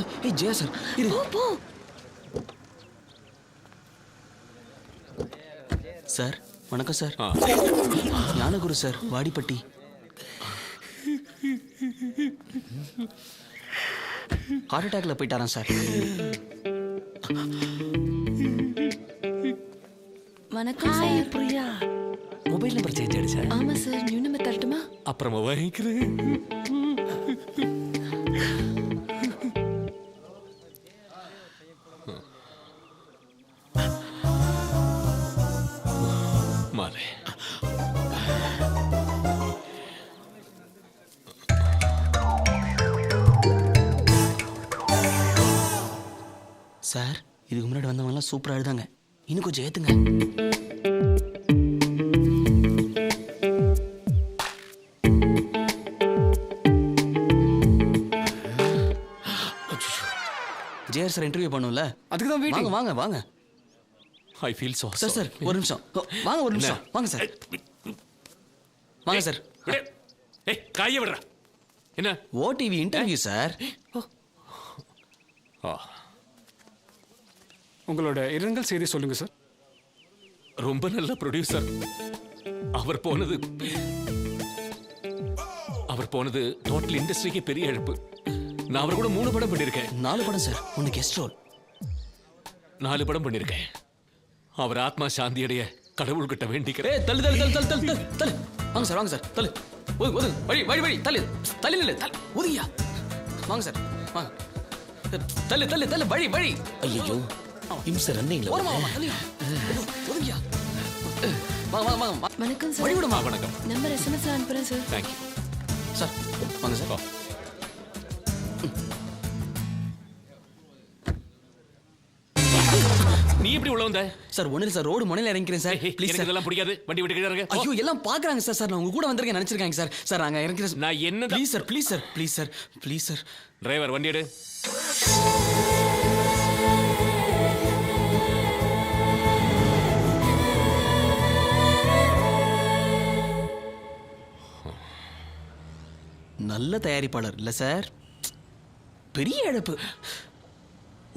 ஏய் ஜெயா சார் இரு. போ. சார் வணக்கம் sir. Gnanaguru sir, Vadipatti. Heart அட்டாக்ல போயிட்டாராம் சார். வணக்கம் sir. Priya mobile number change ஆயிடுச்சா? ஆமா சார், நியூ நம்பர் தரட்டுமா? அப்புறமா வாங்கிக்கிறேன். மாலே சார் இதுக்கு முன்னாடி வந்தவங்கலாம் சூப்பரா எழுதாங்க, இன்னும் கொஞ்சம் ஏத்துங்க. ஜேஆர் சார் இன்டர்வியூ பண்ணும்ல, அதுக்கு தான் வாங்க வெயிட்டிங். வாங்க வாங்க. I feel so sir sir ஒரு நிமிஷம் வாங்க, ஒரு நிமிஷம் வாங்க சார். வாங்க சார். ஏய் காய விடுறா. என்ன ஓடிவி இன்டர்வியூ சார். உங்களோட இரங்கல் செய்தி சொல்லுங்க சார். ரொம்ப நல்ல ப்ரொடியூசர். அவர் போனது டோட்டல் இண்டஸ்ட்ரிக்கு பெரிய இழப்பு. நான் அவர் கூட 3 படம் பண்ணியிருக்கேன். 4 படம் சார், 1 கெஸ்ட் ரோல். 4 படம் பண்ணியிருக்கேன். அவர் ஆத்மா சாந்தி அடைய கடவுள்கிட்ட வேண்டிக்கிறேன். ஏய் தள்ளு தள்ளு தள்ளு தள்ளு தள்ளு தள்ளு. வாங்க சார் வாங்க சார், தள்ளு ஒதுங்க ஒதுங்க, வழி வழி வழி, தள்ளு தள்ளு நில்லு, தள்ளு ஒதுங்கியா. வாங்க சார் வாங்க, தள்ளு தள்ளு தள்ளு, வழி வழி. ஐயோ இம்ச ரன்னிங்ல ஓரமா வாங்க, தள்ளியா ஒதுங்கியா. வாங்க வாங்க வாங்க. வணக்கம் சார். வழி விடுமா. வணக்கம். நம்பர் எஸ்எம்எஸ்ல அனுப்புறேன் சார். தேங்க்யூ சார் வாங்க சார். நீ எப்படி உள்ள வந்த? சார் ஒண்ணு சார், ரோடு முனையில இறங்கிறேன் சார். ப்ளீஸ் எனக்கு சார். இதெல்லாம் பிடிக்காது. வண்டி விட்டு கீழ இறங்கு. ஐயோ எல்லாம் பாக்குறாங்க சார். சார் நான் உங்க கூட வந்திருக்கேன் நினைச்சிருக்காங்க சார். சார் நாங்க இறங்கிறேன். நான் என்ன please sir please sir please sir please sir. Driver வண்டி எடு. நல்ல தயாரிப்பாளர் இல்ல சார், பெரிய இழப்பு.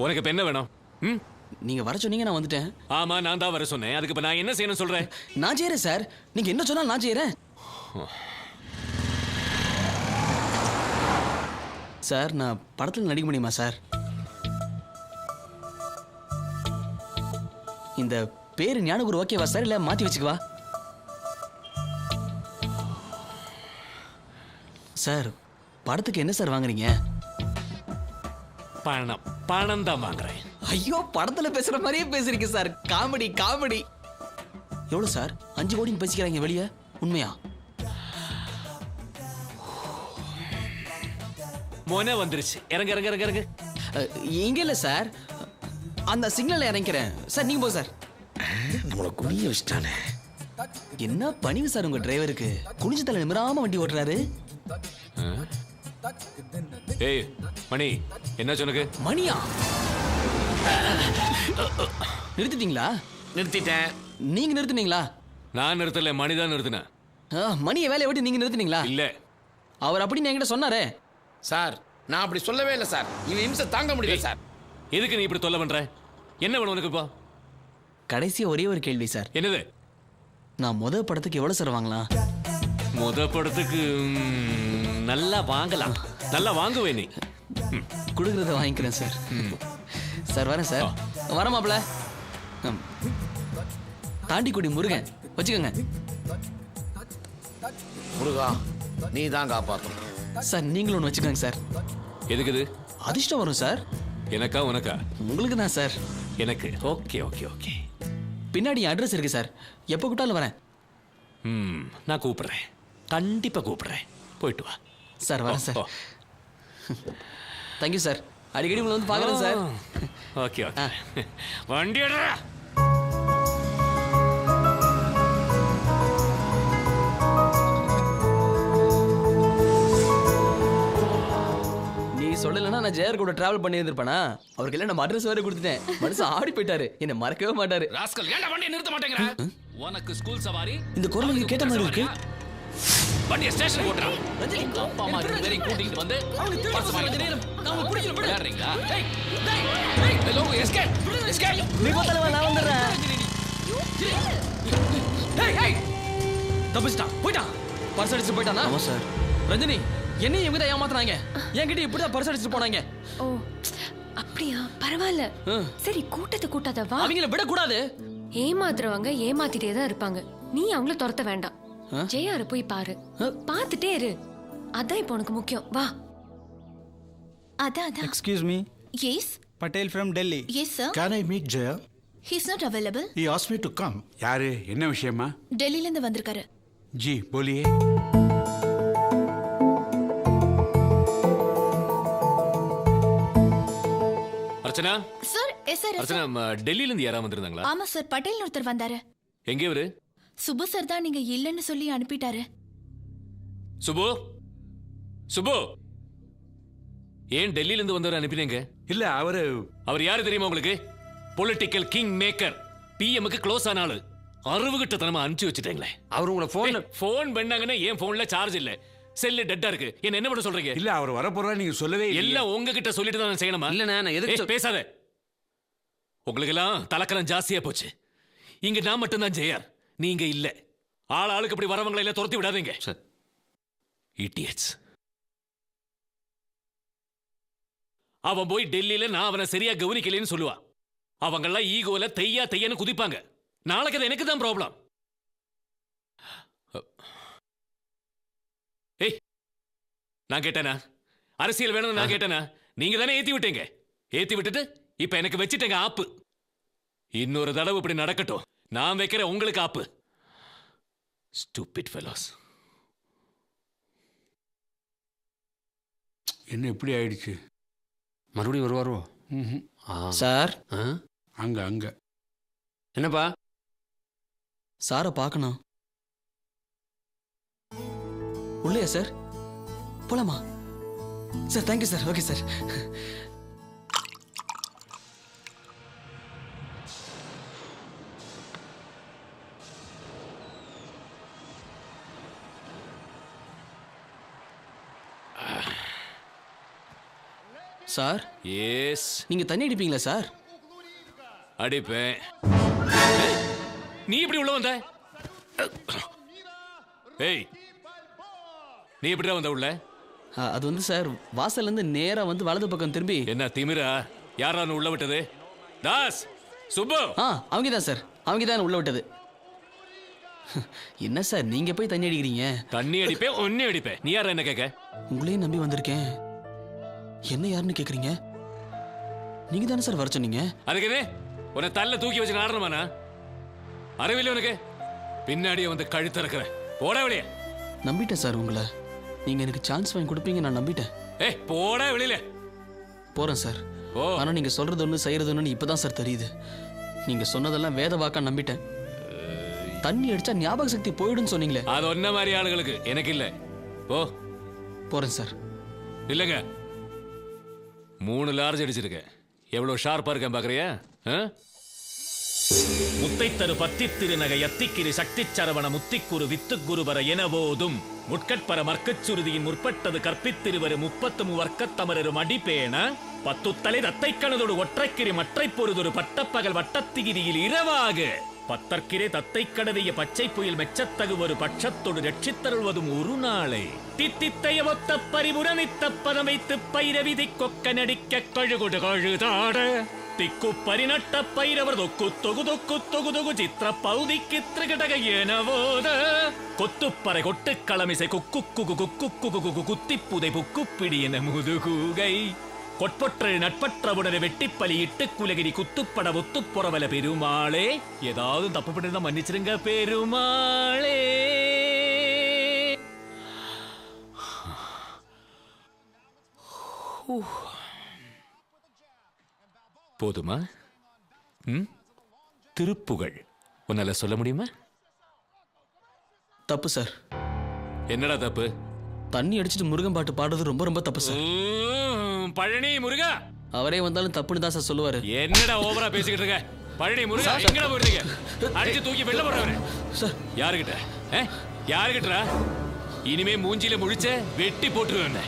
உனக்கு இப்ப என்ன வேணும்? ம்? நீங்க வர சொன்னீங்க, நான் வந்துட்டேன். ஆமா நான் தான் வர சொன்னேன். அதுக்கு இப்ப நான் என்ன செய்யணும் சொல்றேன்? நான் செய்யறேன் சார், நீங்க என்ன சொன்னாலும் நான் செய்யறேன். சார் நான் படத்துல நடிக்க முடியுமா சார்? இந்த பேரு ஞானகுரு ஓகேவா சார், இல்ல மாத்தி வச்சுக்கவா சார்? படத்துக்கு என்ன சார் வாங்குறீங்க? பணம் தான் வாங்குறேன். ஐயோ படத்துல பேசுற மாதிரியே பேசுறீங்க சார். Comedy comedy. எவ்வளவு சார்? 5 கோடின்னு பேசிக்கிறாங்க வெளியே, உண்மையா? மோனே வந்துருச்சு. இறங்கு இறங்கு இறங்கு இறங்கு. இங்க இல்ல சார், அந்த சிக்னல்ல இறங்கிறேன் சார். நீங்க போ சார். நம்மள குனிய வச்சிட்டானே. என்ன பணிவு சார் உங்க டிரைவருக்கு, குனிஞ்ச தலை நிமிராம வண்டி ஓட்டுறாரு. ஏய் மணி, என்ன சொன்னக்கு? மணியா? நிறுத்திட்டீங்களா? நிறுத்திட்டேன். நீங்க நிறுத்துனீங்களா? நான் நிறுத்தல, மணி தான் நிறுத்தினேன். மணியை வேலையை விட்டு நீங்க நிறுத்துனீங்களா? இல்ல, அவர் அப்படின்னு என்கிட்ட சொன்னாரே சார். நான் அப்படி சொல்லவே இல்லை சார். இவன் இம்சை தாங்க முடியல சார். எதுக்கு நீ இப்படி தொல்லை பண்ற? என்ன வேணும் உனக்கு இப்போ? கடைசியா ஒரே ஒரு கேள்வி சார். என்னது? நான் முதல் படத்துக்கு எவ்வளவு சார் வாங்கலாம்? படத்துக்கு நல்லா வாங்கலாம். நல்லா வாங்குவே நீ. கொடுக்கறத வாங்கிக்கிறேன் சார். சார் வரேன் சார். வரமாப்ல. தாண்டிக்குடி முருகன் வச்சுக்கோங்க. முருகா நீ தான் காப்பாற்றணும் சார். நீங்களும் ஒன்று வச்சுக்கோங்க சார். எதுக்குது? அதிர்ஷ்டம் வரும் சார். எனக்கா உனக்கா? உங்களுக்கு தான் சார். எனக்கு. Okay okay okay. பின்னாடி அட்ரஸ் இருக்கு சார், எப்போ கூப்பிட்டாலும் வரேன். நான் கூப்பிடுறேன், கண்டிப்பா கூப்பிடுறேன். போயிட்டு வா சார். வரேன் சார். Thank you sir. அடிக்கடி உங்களை வந்து பார்க்குறேன் சார். Okay okay. வண்டி எடுறா. நீ சொல்லலைன்னா நான் ஜெயர் கூட டிராவல் பண்ணி இருந்திருப்பேனா? அவருக்கு எல்லாம் நம்ம அட்ரஸ் வேற கொடுத்துட்டேன். மனுஷன் ஆடி போயிட்டாரு, என்ன மறக்கவே மாட்டாரு. ராஸ்கல், ஏன்டா வண்டியை நிறுத்த மாட்டேங்கற? உனக்கு ஸ்கூல் சவாரி இந்த குரல் கேட்ட மாதிரி இருக்கு. வண்டியை ஸ்டேஷன் ஓட்டுறா. அப்பா அம்மா 2 பேரையும் கூட்டிட்டு வந்து அவங்க திரும்ப சொல்ற நேரம் நான் உங்களுக்கு பிடிக்கல. விளையாடுறீங்களா எஸ்கேப் நீ போத்தலவா நான் வந்துடுறேன். தப்பிச்சிட்டான் போயிட்டான். பர்ஸ் அடிச்சு போயிட்டானா? ஆமா சார். ரஞ்சினி என்னையும் இவங்க தான் ஏமாத்துறாங்க. என்கிட்ட இப்படிதான் பர்ஸ் அடிச்சுட்டு போனாங்க. ஓ அப்படியா, பரவாயில்ல. சரி கூட்டத்தை கூட்டாத வா. அவங்கள விட கூடாது. ஏமாத்துறவங்க ஏமாத்திட்டே தான் இருப்பாங்க. நீ அவங்கள துரத்த வேண்டாம். ஜெயார போய் பாரு, பார்த்துட்டே இரு. அதான் இப்போ உனக்கு முக்கியம். வா. அதான். Excuse me. Yes. Patel from Delhi. Yes, sir. Can I meet Jaya? He's not available. He asked me to come. யாரு என்ன விஷயமா? டெல்லில இருந்து வந்திருக்காரு. ஜி போலியே. Archana sir, yes sir. Archana டெல்லியில இருந்து யாரா வந்திருந்தாங்களா? ஆமா சார், பட்டேல் ஒருத்தர் வந்தாரு. எங்க இவரு? சுபு சார் தான் நீங்க இல்லன்னு சொல்லி அனுப்பிட்டாரு. சுபு சுபு ஏன் டெல்லியில இருந்து வந்தவர் அனுப்பினீங்க? இல்ல அவர் யாரு தெரியுமா உங்களுக்கு? பொலிட்டிக்கல் கிங் மேக்கர், பிஎம்க்கு க்ளோஸ் ஆன ஆளு. அறுவுகிட்டத்தனமா அனுப்பிச்சு வச்சுட்டீங்களே. அவர் உங்களை போன் பண்ணாங்கன்னா என் போன்ல சார்ஜ் இல்ல, செல்லு டெட்டா இருக்கு. என்ன பண்ண சொல்றீங்க? இல்ல அவர் வர போறா நீங்க சொல்லவே இல்ல. எல்லாம் உங்ககிட்ட சொல்லிட்டு தான் செய்யணுமா? இல்ல நான் எதுக்கு பேசாத. உங்களுக்கு எல்லாம் தலக்கலம் ஜாஸ்தியா போச்சு. இங்க நான் மட்டும் தான் ஜெயார், நீங்க இல்ல. ஆளுக்கு இப்படி வரவங்களை எல்லாம் துரத்தி விடாதீங்க. இடியட்ஸ். அவன் போய் டெல்லியில நான் அவனை சரியா கவனிக்கலன்னு சொல்லுவா. அவங்க எல்லாம் ஈகோல தையான்னு குதிப்பாங்க. நாளைக்கு அது எனக்கு தான் ப்ராப்ளம். ஏய், நான் கேட்டேனா? அரசியல் வேணும்னு நான் கேட்டேனா? நீங்க தானே ஏத்தி விட்டீங்க. ஏத்தி விட்டுட்டு இப்ப எனக்கு வச்சிட்டேங்க ஆப்பு. இன்னொரு தடவை இப்படி நடக்கட்டும், நான் வைக்கிற உங்களுக்கு ஆப்பு. Stupid fellows. என்ன இப்படி ஆயிடுச்சு? மறுபடியும் வருவாரோ? சார் அங்க என்னப்பா? சாரை பார்க்கணும். உள்ளையா சார்? போலாமா sir? Thank you sir. Okay sir. Sir yes. நீங்க தண்ணி அடிப்பீங்களா சார்? அடிப்பேன். நீ இப்படி உள்ள வந்த? ஏய், நீ எப்படிடா வந்த உள்ள? அது வந்து சார், வாசல்ல இருந்து நேரா வந்து வலது பக்கம் திரும்பி. என்ன திமிரா? யாரா உள்ள விட்டது? தாஸ், சுப்பு. அவங்க தான் சார், அவங்க தான் உள்ள விட்டது. என்ன சார் நீங்க போய் தண்ணி அடிக்கிறீங்க? தண்ணி அடிப்பேன், ஒன்னே அடிப்பேன். நீ யாரா என்ன கேட்க? உங்களையும் நம்பி வந்திருக்கேன். என்ன யாருன்னு கேக்குறீங்க? நீங்க தானே சார் வர சொன்னீங்க. அதுக்கு என்ன உன்னை தள்ள தூக்கி வச்சு ஆடணுமாண்ணா? அறிவில்லை உனக்கு? பின்னாடியே வந்து கழுத்து இருக்கிற போட வெளியே. நம்பிட்டேன் சார் உங்களை. நீங்க எனக்கு சான்ஸ் வாங்கி கொடுப்பீங்க நான் நம்பிட்டேன். ஏய் போட வெளியில. போறேன் சார். ஆனா நீங்க சொல்றது ஒண்ணு செய்யறது ஒண்ணு இப்பதான் சார் தெரியுது. நீங்க சொன்னதெல்லாம் வேத வாக்கா நம்பிட்டேன். தண்ணி அடிச்சா ஞாபக சக்தி போயிடுன்னு சொன்னீங்களே. அது ஒன்ன மாதிரி ஆளுகளுக்கு, எனக்கு இல்ல. போ. போறேன் சார். இல்லங்க, 3 லார்ஜ் அடிச்சிருக்கேன். எவ்வளவு ஷார்ப்பா இருக்கேன் பாக்குறியா? முத்தைத்தரு பத்தி திருநகை எத்திக்கிரி சக்தி சரவண முத்திக்குரு வித்துக்குருவர எனவோதும் முட்கட்பர மர்க்கச்சுருதியின் முற்பட்டது கற்பித்திருவரு 33 வர்க்கத்தமரும் அடிப்பேன 10 தலை தத்தை கணதோடு ஒற்றைக்கிரி மற்றை பொருதொரு பட்டப்பகல் வட்டத்திகிரியில் இரவாக பத்தற்கிரே தத்தை கடவிய பச்சை புயல் மெச்சத்தகு ஒரு பட்சத்தோடு ரட்சித்தருள்வதும் ஒரு நாளை தித்தித்தைய ஒத்த பரிபுரமித்த பதம் வைத்து பைரவிதி கொக்க நடிக்க கழுகுடு கழுதாட திக்கு பரிநட்ட பைரவர் தொக்கு தொகு தொக்கு தொகு தொகு சித்திர பௌதிக்கு திரகடக எனவோத கொத்துப்பறை கொட்டு களமிசை குக்கு குகு குக்கு குகு குகு குத்திப்புதை புக்குப்பிடி என முதுகூகை கொட்பொற்ற நட்பற்ற உடனே வெட்டிப்பலி இட்டு குலகிரி குத்துப்பட ஒத்து புறவல பெருமாளே. ஏதாவது தப்பு பண்ணிருந்தா மன்னிச்சிருங்க பெருமாளே. போதுமா? திருப்புகழ் உன்னால சொல்ல முடியுமா? தப்பு சார். என்னடா தப்பு? தண்ணி அடிச்சுட்டு முருகன் பாட்டு பாடுறது ரொம்ப ரொம்ப தப்பு சார். பழனி முருகா அவரே வந்தாலும் தப்புன்னு தான் சார் சொல்லுவாரு. என்னடா ஓவரா பேசிக்கிட்டு இருக்க? பழனி முருகா எங்கடா போறீங்க? அடிச்சு தூக்கி வெளில போறவரே சார். யாருகிட்ட? யாருகிட்டடா? இனிமே மூஞ்சில முழிச்ச வெட்டி போட்டுருவேன்.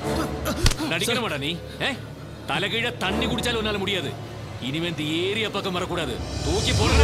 நடிக்கணுமாடா நீ? தலைகீழ தண்ணி குடிச்சாலும் உன்னால முடியாது. இனிமே இந்த ஏரியா பக்கம் வரக்கூடாது. தூக்கி போடுற